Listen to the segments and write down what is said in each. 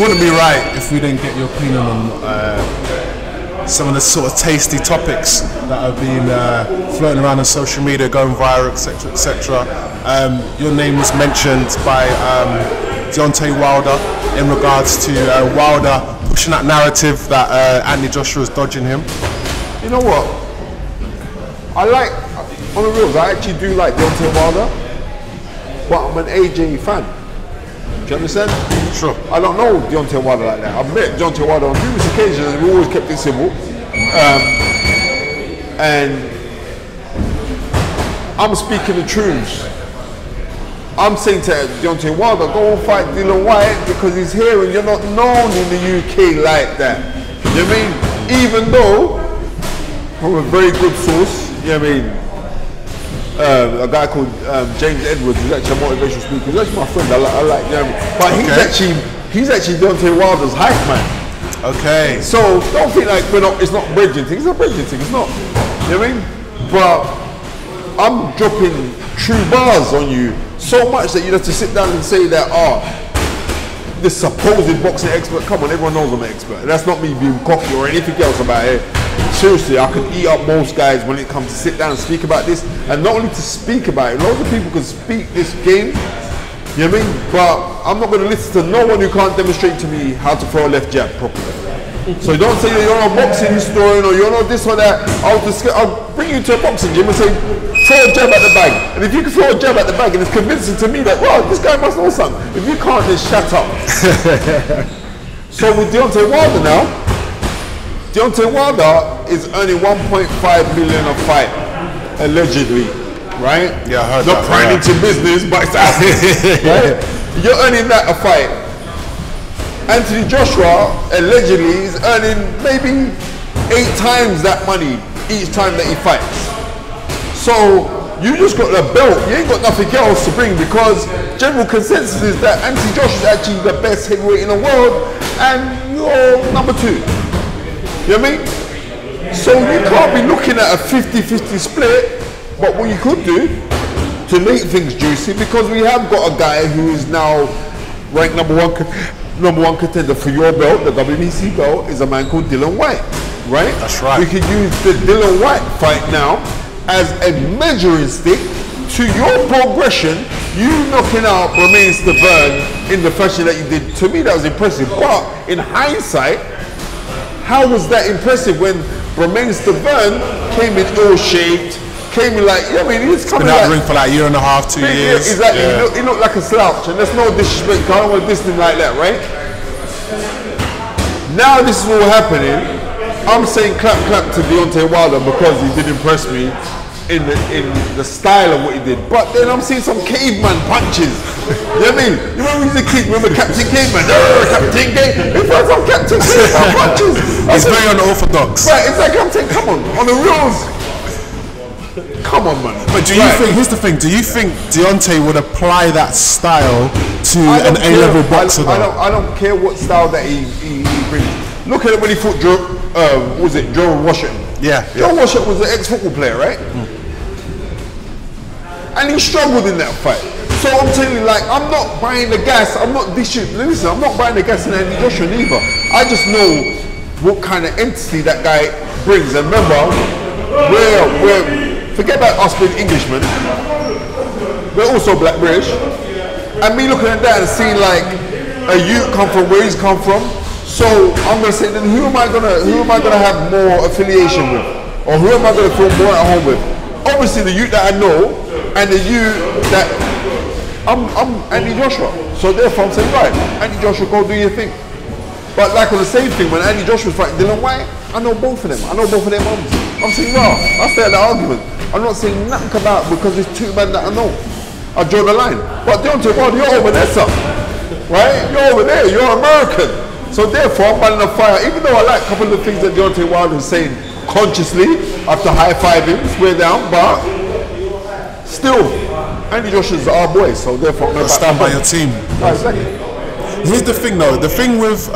wouldn't be right if we didn't get your opinion on some of the sort of tasty topics that have been floating around on social media, going viral, etc., etc. Your name was mentioned by Deontay Wilder in regards to Wilder pushing that narrative that Anthony Joshua was dodging him. You know what? I like, on the reals, I actually do like Deontay Wilder, but I'm an AJ fan. Do you understand? Sure. I don't know Deontay Wilder like that. I've met Deontay Wilder on numerous occasions and we always kept it civil. And I'm speaking the truth. I'm saying to Deontay Wilder, go and fight Dillian Whyte because he's here and you're not known in the UK like that. You know what I mean? Even though, from a very good source, you know what I mean? A guy called James Edwards, who's actually a motivational speaker. He's actually my friend. I like you know what I mean? But he's actually Deontay Wilder's hype man. Okay. So don't think like it's not bridging thing. It's not bridging thing. It's not. You know what I mean? But I'm dropping true bars on you so much that you have to sit down and say that this supposed boxing expert. Come on, everyone knows I'm an expert. That's not me being cocky or anything else about it. Seriously, I could eat up most guys when it comes to sit down and speak about this, and not only to speak about it. Loads of people can speak this game. You know what I mean? But I'm not going to listen to no one who can't demonstrate to me how to throw a left jab properly. So don't say that you're not a boxing historian or you're not this or that. I'll bring you to a boxing gym and say, throw a jab at the bag. And if you can throw a jab at the bag and it's convincing to me that, wow, this guy must know something. If you can't, then shut up. So with Deontay Wilder now, Deontay Wilder is earning 1.5 million a fight, allegedly, right? Yeah, I heard not that. prying into business, but it's out there, right? You're earning that a fight. Anthony Joshua allegedly is earning maybe 8 times that money each time that he fights. So you just got the belt, you ain't got nothing else to bring because general consensus is that Anthony Joshua is actually the best heavyweight in the world and you're number 2. You know what I mean? So you can't be looking at a 50-50 split, but what you could do to make things juicy, because we have got a guy who is now ranked number one contender for your belt, the WBC belt, is a man called Dillian Whyte, right? That's right. We could use the Dillian Whyte fight now as a measuring stick to your progression, you knocking out Bermane Stiverne in the fashion that you did. To me, that was impressive. But in hindsight, how was that impressive when Bermane Stiverne came in ill-shaped, came in like, you know what I mean, he's coming been out like, the ring for like a year and a half, 2 years. Exactly, yeah. He looked like a slouch, and there's no disrespect, I don't want to diss him like that, right? Now this is all happening, I'm saying clap to Deontay Wilder because he did impress me in the style of what he did. But then I'm seeing some caveman punches. You know what I mean? You remember when he was a kid, remember Captain Caveman? Captain Caveman. He throws some Captain Caveman punches. He's very unorthodox. Right, it's like I'm saying, come on the reels. Come on, man. But do you think, here's the thing, do you think Deontay would apply that style to an A-level boxer? I don't care what style that he brings. Look at it when he fought Gerald Washington. Yeah. Gerald Washington was an ex-football player, right? And he struggled in that fight. So I'm telling you, like, I'm not buying the gas. I'm not listen, I'm not buying the gas in Anthony Joshua either. I just know what kind of entity that guy brings. And remember, forget about us being Englishmen. We're also Black British. And me looking at that and seeing like a youth come from where he's come from. So I'm gonna say, then who am I gonna have more affiliation with, or who am I gonna feel more at home with? Obviously the youth that I know, and the youth that I'm Anthony Joshua. So therefore I'm saying, right, Anthony Joshua, go do your thing. But like on the same thing, when Anthony Joshua was fighting Dillian Whyte, I know both of them. I know both of their moms. I'm saying, wow, I stay at the argument. I'm not saying nothing about because it's 2 men that I know. I draw the line. But Deontay Wilder, you're over there, sir. Right? You're over there. You're American. So therefore, I'm banning a fire. Even though I like a couple of the things that Deontay Wilder is saying consciously, after high-fiving, swear down, but still, Anthony Joshua's our boy. So therefore, I'm going to stand by your team. Right, exactly. Here's the thing, though. The thing with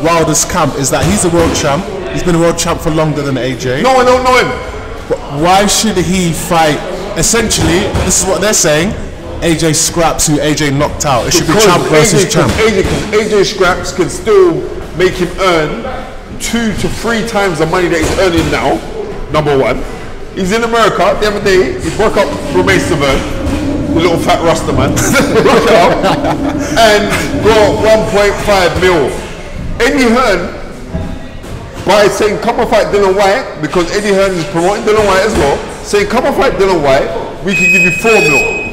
Wilder's camp is that he's a world champ. He's been a world champ for longer than AJ. No, I don't know him. But why should he fight? Essentially, this is what they're saying. AJ Scraps, who AJ knocked out. It should be champ versus champ. AJ Scraps can still make him earn 2 to 3 times the money that he's earning now. Number one, he's in America. The other day, he broke up Bermane Stiverne, the little fat Rasta man, broke it up, and got 1.5 mil. Eddie Hearn, by saying come and fight Dillian Whyte, because Eddie Hearn is promoting Dillian Whyte as well, saying come and fight Dillian Whyte, we can give you 4 mil.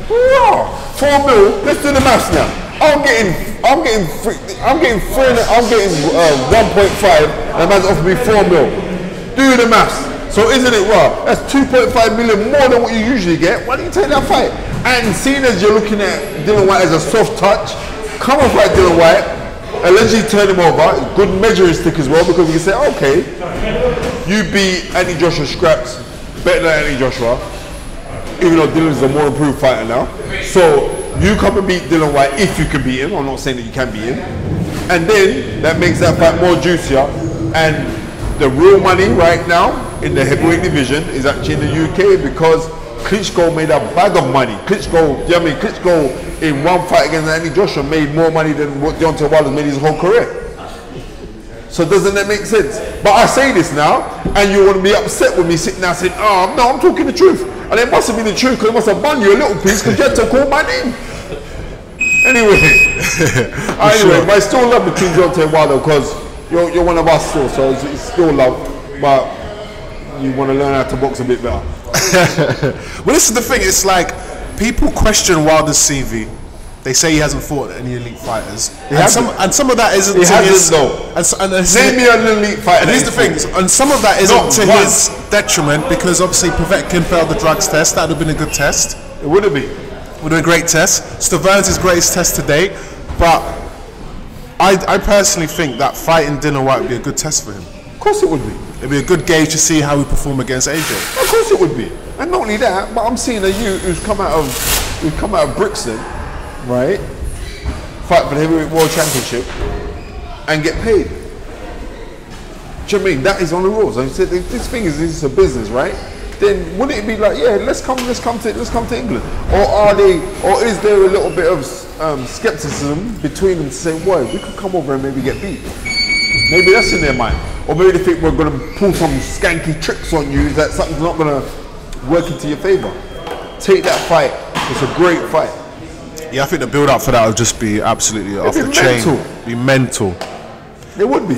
Wow, 4 mil. Let's do the maths now. I'm getting 1.5, and the man's offered me 4 mil. Do the maths. So isn't it raw? That's 2.5 million more than what you usually get. Why don't you take that fight? And seeing as you're looking at Dillian Whyte as a soft touch, come and fight Dillian Whyte. Allegedly turn him over. Good measuring stick as well, because we can say, okay, you beat Anthony Joshua Scraps better than Anthony Joshua, even though Dillian's a more improved fighter now. So you come and beat Dillian Whyte if you can beat him. I'm not saying that you can beat him. And then that makes that fight more juicier. And the real money right now in the heavyweight division is actually in the UK, because Klitschko made a bag of money. Klitschko in one fight against Anthony Joshua made more money than what Deontay Wilder made his whole career. So doesn't that make sense? But I say this now, and you want to be upset with me sitting there saying, oh no, I'm talking the truth. And it must have been the truth, because it must have bun you a little piece, because you had to call my name. Anyway, but I still love between Deontay and Wilder, because you're one of us still, so it's still love, but you want to learn how to box a bit better. Well, this is the thing, it's like, people question Wilder's CV. They say he hasn't fought any elite fighters. And some of that isn't to his... Name me an elite fighter. And here's the thing, and some of that isn't to his detriment, because obviously Povetkin failed the drugs test. That would have been a good test. It would have been. Would have been a great test. Stiverne's his greatest test to date. But I personally think that fighting Dillian Whyte would be a good test for him. Of course it would be. It'd be a good gauge to see how we perform against AJ. Of course it would be. And not only that, but I'm seeing a youth who's come out of Brixton, right? Fight for the Heavyweight World Championship and get paid. Do you know what I mean? That is on the rules. I said this thing is a business, right? Then wouldn't it be like, yeah, let's come to England, or is there a little bit of skepticism between them to say, boy, we could come over and maybe get beat? Maybe that's in their mind, or maybe they think we're going to pull some skanky tricks on you that something's not going to work into your favor. Take that fight. It's a great fight. Yeah, I think the build up for that would just be absolutely off the chain. Be mental. It would be.